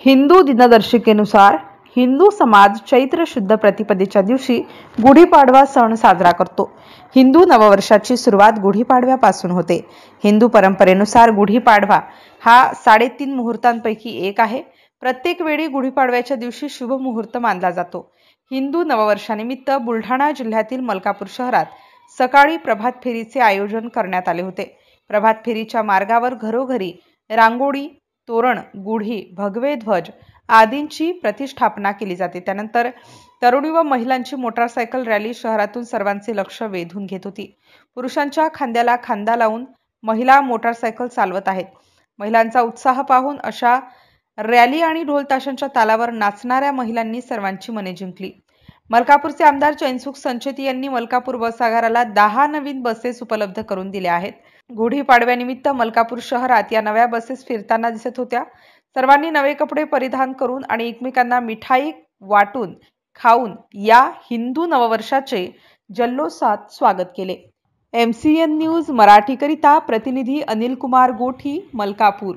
हिंदू दिनदर्शिकेनुसार हिंदू समाज चैत्र शुद्ध प्रतिपदेच्या दिवशी गुढीपाडवा सण साजरा करतो। हिंदू नववर्षाची सुरुवात गुढीपाडव्यापासून होते। हिंदू परंपरेनुसार गुढीपाडवा हा 3.5 मुहूर्तांपैकी एक आहे। प्रत्येक वेळी गुढीपाडव्याच्या दिवशी शुभ मुहूर्त मानला जातो। हिंदू नववर्षानिमित्त बुलढाणा जिल्ह्यातील मलकापूर शहरात सकाळी प्रभात फेरीचे आयोजन करण्यात आले होते। प्रभात फेरीच्या मार्गावर घरोघरी रांगोळी, तोरण, गुढी, भगवे ध्वज आदींची प्रतिष्ठापना केली जाते। त्यानंतर तरुणी व महिलांची मोटारसायकल रॅली शहरातून सर्वांचे लक्ष वेधून घेत होती। पुरुषांच्या खांद्याला खांदा लावून महिला मोटारसायकल चालवत आहेत। महिलांचा उत्साह पाहून अशा रॅली आणि ढोल ताशांच्या तालावर नाचणाऱ्या महिलांनी सर्वांची मने जिंकली। मलकापूरचे आमदार चैनसुख संचेती यांनी मलकापूर बस आगाराला 10 नवीन बसेस उपलब्ध करून दिल्या आहेत। गुढीपाडव्यानिमित्त मलकापूर शहरात या नव्या बसेस फिरताना दिसत होत्या। सर्वांनी नवे कपडे परिधान करून आणि एकमेकांना मिठाई वाटून खाऊन या हिंदू नववर्षाचे जल्लोषात स्वागत केले। MCN न्यूज मराठी करिता प्रतिनिधी अनिल कुमार गोठी, मलकापूर।